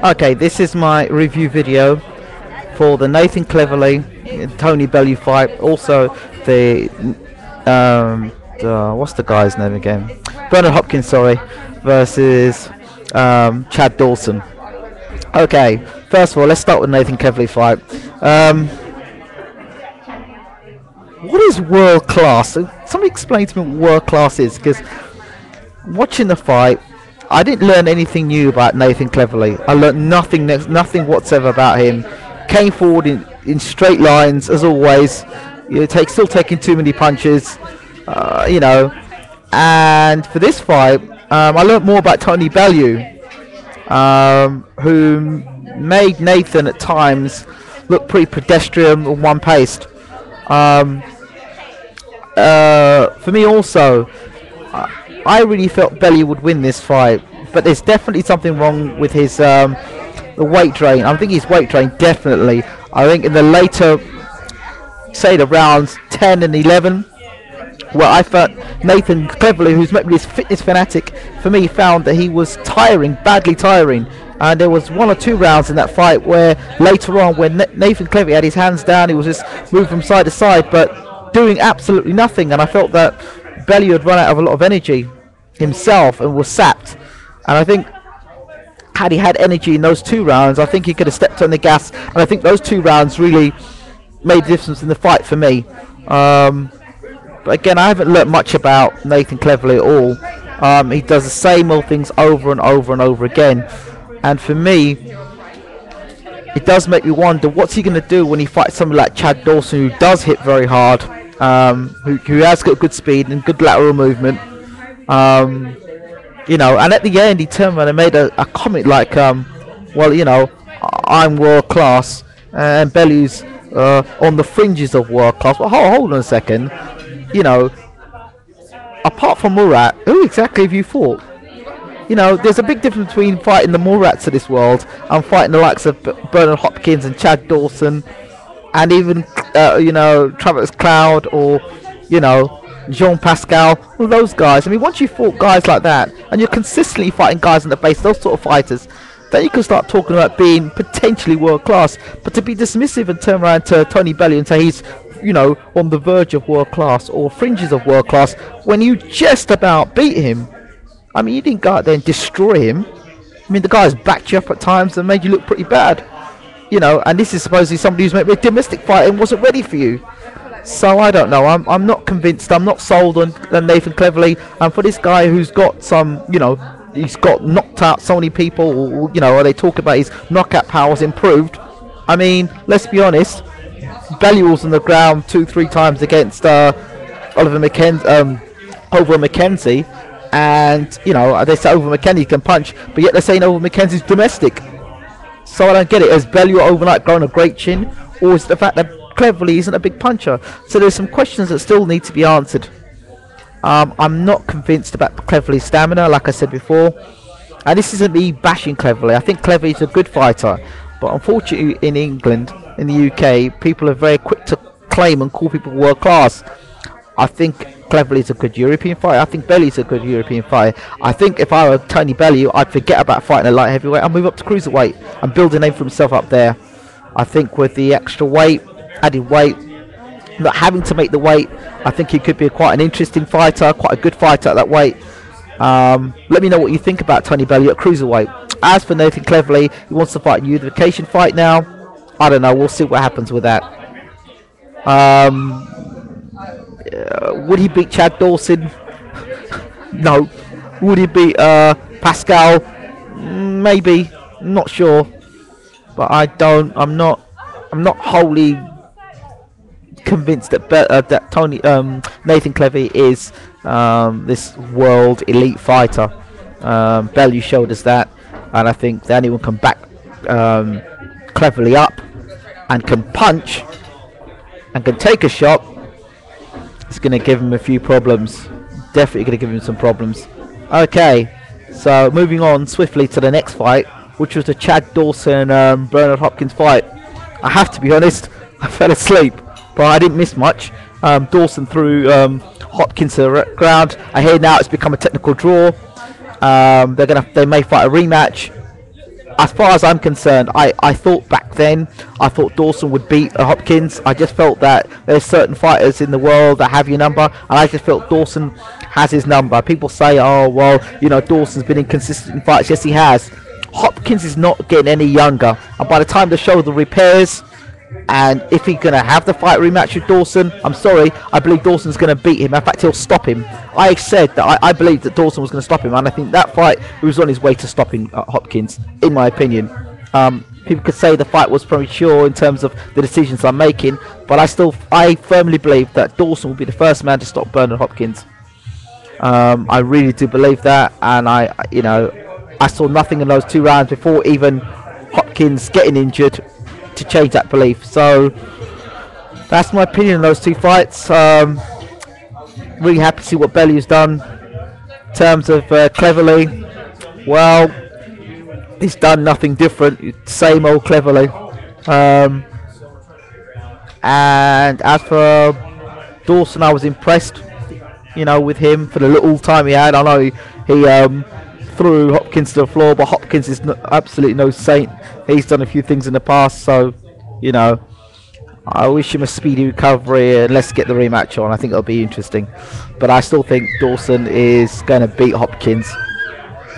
Okay, this is my review video for the Nathan Cleverly Tony Bellew fight. Also the what's the guy's name again? Bernard Hopkins, sorry, versus Chad Dawson. Okay, first of all, let's start with Nathan Cleverly fight. What is world class? Somebody explain to me what world class is, because watching the fight, I didn't learn anything new about Nathan Cleverly. I learned nothing whatsoever about him. Came forward in straight lines as always. Still taking too many punches, And for this fight, I learned more about Tony Bellew, who made Nathan at times look pretty pedestrian and one-paced. For me also, I really felt Bellew would win this fight, but there's definitely something wrong with his the weight drain. I think his weight drain definitely. I think in the later, say the rounds 10 and 11, where I felt Nathan Cleverly, who's maybe this fitness fanatic, for me found that he was tiring, badly tiring. And there was 1 or 2 rounds in that fight where later on, when Nathan Cleverly had his hands down, he was just moving from side to side, but doing absolutely nothing. And I felt that Bellew had run out of a lot of energy himself and was sapped. And I think had he had energy in those 2 rounds, I think he could have stepped on the gas. And I think those 2 rounds really made a difference in the fight for me. But again, I haven't learnt much about Nathan Cleverly at all. He does the same old things over and over and over again. And for me, it does make me wonder, what's he going to do when he fights someone like Chad Dawson, who does hit very hard, who has got good speed and good lateral movement. And at the end he turned around and made a comment like, well, I'm world class and Bellew's on the fringes of world class. But hold on a second, apart from Murat, who exactly have you fought? There's a big difference between fighting the Murats of this world and fighting the likes of Bernard Hopkins and Chad Dawson, and even Travis Cloud or Jean Pascal, all those guys. I mean, once you fought guys like that and you're consistently fighting guys on the base, those sort of fighters, then you can start talking about being potentially world class. But to be dismissive and turn around to Tony Bellew and say he's on the verge of world class or fringes of world class when you just about beat him. I mean, you didn't go out there and destroy him. I mean, the guy's backed you up at times and made you look pretty bad. And this is supposedly somebody who's maybe a domestic fighter and wasn't ready for you. So I don't know. I'm not convinced. I'm not sold on Nathan Cleverly. And for this guy who's got some, he's got knocked out so many people, or they talk about his knockout powers improved. I mean, let's be honest. Bellew was on the ground 2-3 times against Over McKenzie. And they say Over McKenzie can punch, but yet they're saying Over McKenzie's domestic. So I don't get it. Has Bellew overnight grown a great chin, or is it the fact that Cleverly isn't a big puncher? So there's some questions that still need to be answered. I'm not convinced about Cleverly's stamina, like I said before. And this isn't me bashing Cleverly. I think Cleverly's a good fighter, but unfortunately in England, in the UK, people are very quick to claim and call people world class. I think Cleverly's a good European fighter. I think Bellew's a good European fighter. I think if I were Tony Bellew, I'd forget about fighting a light heavyweight and move up to cruiserweight and build a name for himself up there. I think with the extra weight, added weight, not having to make the weight, I think he could be quite an interesting fighter, quite a good fighter at that weight. Let me know what you think about Tony Bellew at cruiserweight. As for Nathan Cleverly, he wants to fight a unification fight now. I don't know. We'll see what happens with that. Would he beat Chad Dawson? No. Would he beat Pascal? Maybe. Not sure. But I'm not wholly convinced that Nathan Cleverly is this world elite fighter. Bellew showed us that, and I think that anyone can back Cleverly up and can punch and can take a shot. It's going to give him a few problems. Definitely going to give him some problems. Okay, so moving on swiftly to the next fight, which was the Chad Dawson Bernard Hopkins fight. I have to be honest, I fell asleep, but I didn't miss much. Dawson threw Hopkins to the ground. I hear now it's become a technical draw. They may fight a rematch. As far as I'm concerned, I thought back then, I thought Dawson would beat Hopkins. I just felt that there's certain fighters in the world that have your number, and I just felt Dawson has his number. People say, oh, well, you know, Dawson's been inconsistent in fights. Yes, he has. Hopkins is not getting any younger, and by the time the shoulder repairs, and if he's going to have the fight rematch with Dawson, I'm sorry, I believe Dawson's going to beat him. In fact, he'll stop him. I said that I believed that Dawson was going to stop him, and I think that fight was on his way to stopping Hopkins, in my opinion. People could say the fight was premature in terms of the decisions I'm making, but I firmly believe that Dawson will be the first man to stop Bernard Hopkins. I really do believe that, and I saw nothing in those 2 rounds before even Hopkins getting injured to change that belief. So that's my opinion on those 2 fights. Really happy to see what Bellew's done in terms of Cleverly. Well, he's done nothing different, same old Cleverly. And as for Dawson, I was impressed, with him for the little time he had. I know he threw Hopkins to the floor, but Hopkins is absolutely no saint. He's done a few things in the past, so I wish him a speedy recovery, and let's get the rematch on. I think it'll be interesting, but I still think Dawson is going to beat Hopkins,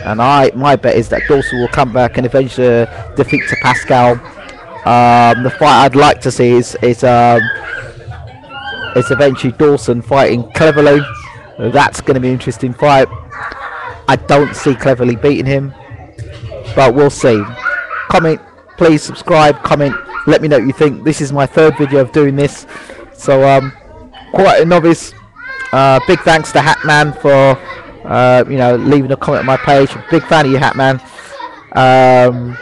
and my bet is that Dawson will come back and eventually defeat to Pascal. The fight I'd like to see is eventually Dawson fighting Cleverly. That's going to be an interesting fight. I don't see Cleverly beating him, but we'll see. Comment, please subscribe, comment, let me know what you think. This is my 3rd video of doing this, so quite a novice. Big thanks to Hatman for leaving a comment on my page. Big fan of you, Hatman. And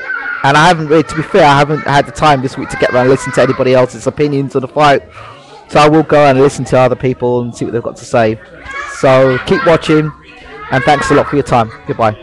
I haven't really, to be fair, I haven't had the time this week to get around and listen to anybody else's opinions on the fight, so I will go and listen to other people and see what they've got to say. So keep watching, and thanks a lot for your time. Goodbye.